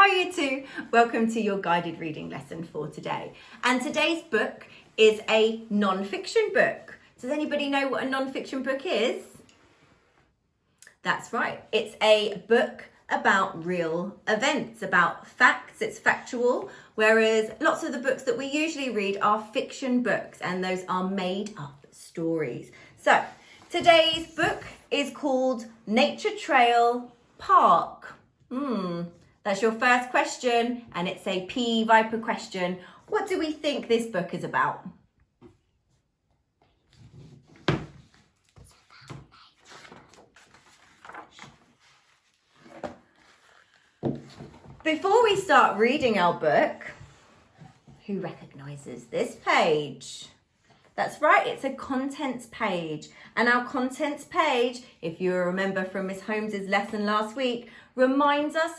Hi you two, welcome to your guided reading lesson for today. And today's book is a non-fiction book. Does anybody know what a non-fiction book is? That's right, it's a book about real events, about facts, it's factual, whereas lots of the books that we usually read are fiction books and those are made up stories. So today's book is called Nature Trail Park. That's your first question, and it's a P Viper question. What do we think this book is about? Before we start reading our book, who recognises this page? That's right, it's a contents page. And our contents page, if you remember from Miss Holmes's lesson last week, reminds us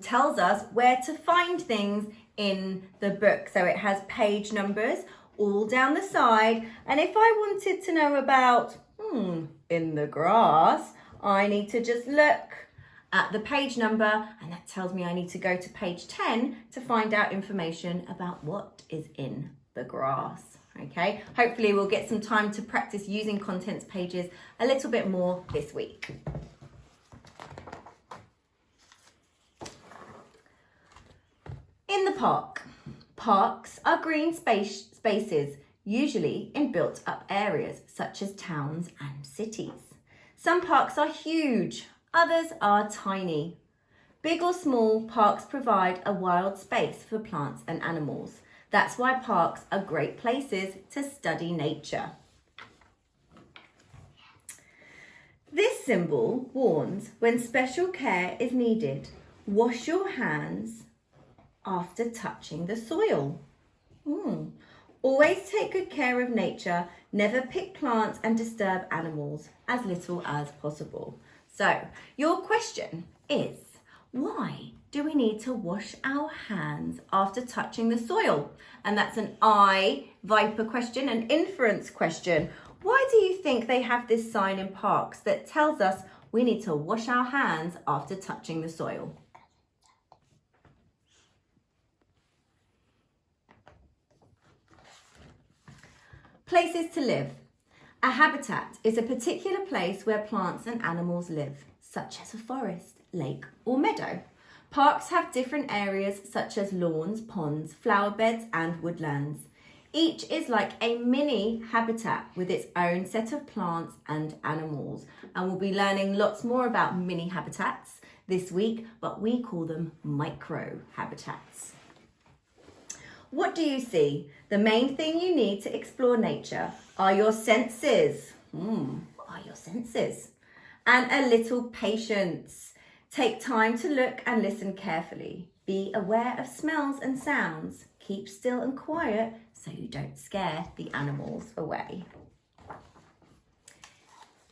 tells us where to find things in the book. So it has page numbers all down the side. And if I wanted to know about, in the grass, I need to just look at the page number, and that tells me I need to go to page 10 to find out information about what is in the grass. Okay, hopefully we'll get some time to practice using contents pages a little bit more this week. In the park. Parks are green spaces, usually in built-up areas such as towns and cities. Some parks are huge, others are tiny. Big or small, parks provide a wild space for plants and animals. That's why parks are great places to study nature. This symbol warns when special care is needed. Wash your hands after touching the soil. Always take good care of nature. Never pick plants and disturb animals, as little as possible. So, your question is, why do we need to wash our hands after touching the soil? And that's an I Viper question, an inference question. Why do you think they have this sign in parks that tells us we need to wash our hands after touching the soil? Places to live. A habitat is a particular place where plants and animals live, such as a forest, lake, or meadow. Parks have different areas such as lawns, ponds, flower beds, and woodlands. Each is like a mini habitat with its own set of plants and animals. And we'll be learning lots more about mini habitats this week, but we call them micro habitats. What do you see? The main thing you need to explore nature are your senses. What are your senses? And a little patience. Take time to look and listen carefully. Be aware of smells and sounds. Keep still and quiet so you don't scare the animals away.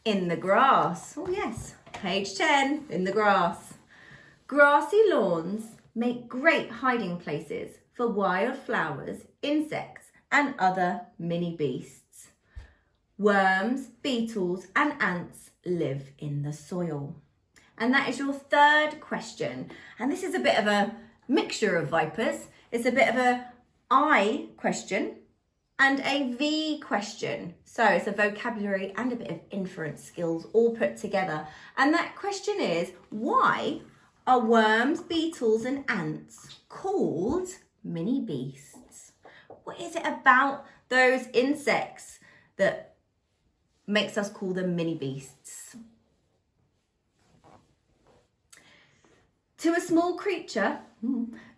In the grass. Oh yes, page 10, in the grass. Grassy lawns make great hiding places for wild flowers, insects, and other mini beasts. Worms, beetles, and ants live in the soil. And that is your third question. And this is a bit of a mixture of vipers. It's a bit of a I question and a V question. So it's a vocabulary and a bit of inference skills all put together. And that question is, why are worms, beetles, and ants called mini beasts? What is it about those insects that makes us call them mini beasts? To a small creature,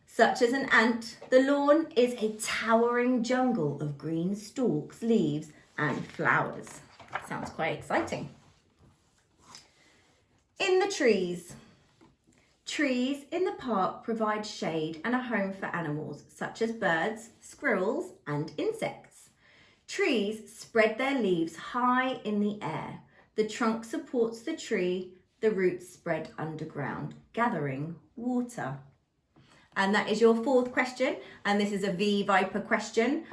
such as an ant, the lawn is a towering jungle of green stalks, leaves, and flowers. Sounds quite exciting. In the trees. Trees in the park provide shade and a home for animals such as birds, squirrels, and insects. Trees spread their leaves high in the air. The trunk supports the tree, the roots spread underground, gathering water. And that is your fourth question, and this is a V Viper question.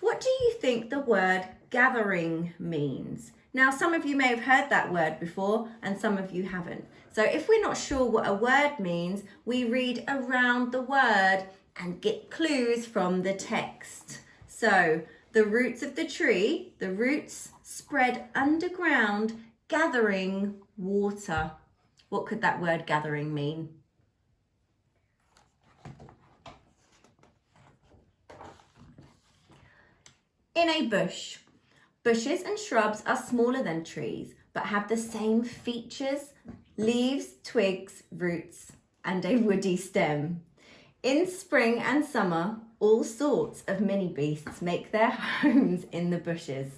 What do you think the word gathering means? Now, some of you may have heard that word before and some of you haven't. So if we're not sure what a word means, we read around the word and get clues from the text. So the roots of the tree, the roots spread underground, gathering water. What could that word gathering mean? In a bush. Bushes and shrubs are smaller than trees, but have the same features, leaves, twigs, roots, and a woody stem. In spring and summer, all sorts of mini beasts make their homes in the bushes.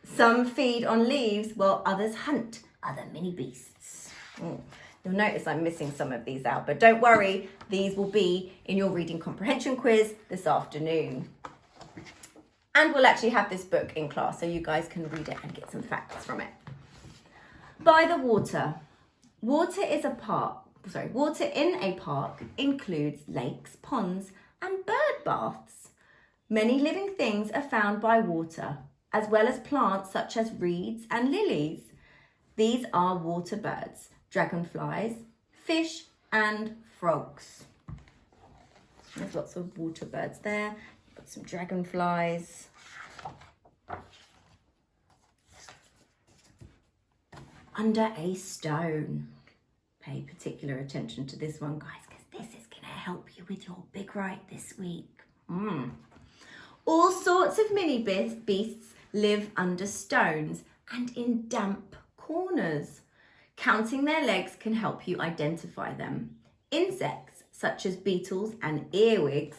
Some feed on leaves while others hunt other mini beasts. You'll notice I'm missing some of these out, but don't worry, these will be in your reading comprehension quiz this afternoon. And we'll actually have this book in class so you guys can read it and get some facts from it. By the water. Water in a park includes lakes, ponds, and bird baths. Many living things are found by water, as well as plants such as reeds and lilies. These are water birds, dragonflies, fish, and frogs. There's lots of water birds there. Got some dragonflies. Under a stone. Pay particular attention to this one, guys, because this is going to help you with your big write this week. All sorts of mini beasts live under stones and in damp corners. Counting their legs can help you identify them. Insects, such as beetles and earwigs,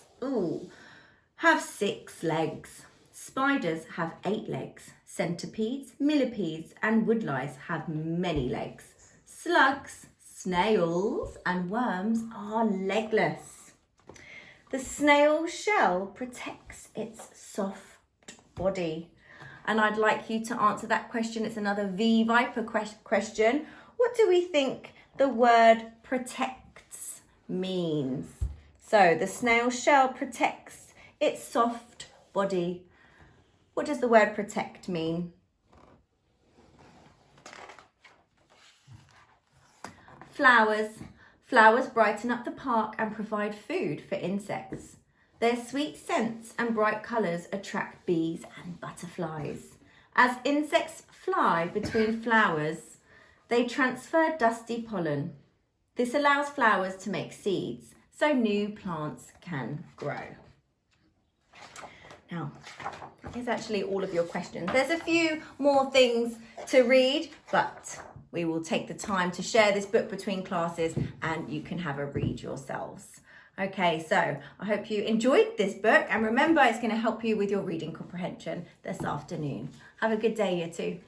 have 6 legs. Spiders have 8 legs. Centipedes, millipedes, and woodlice have many legs. Slugs, snails, and worms are legless. The snail shell protects its soft body. And I'd like you to answer that question. It's another V Viper question. What do we think the word protects means? So the snail shell protects its soft body. What does the word protect mean? Flowers. Flowers brighten up the park and provide food for insects. Their sweet scents and bright colours attract bees and butterflies. As insects fly between flowers, they transfer dusty pollen. This allows flowers to make seeds, so new plants can grow. Now, here's actually all of your questions. There's a few more things to read, but we will take the time to share this book between classes and you can have a read yourselves. Okay, so I hope you enjoyed this book, and remember, it's going to help you with your reading comprehension this afternoon. Have a good day, Year 2.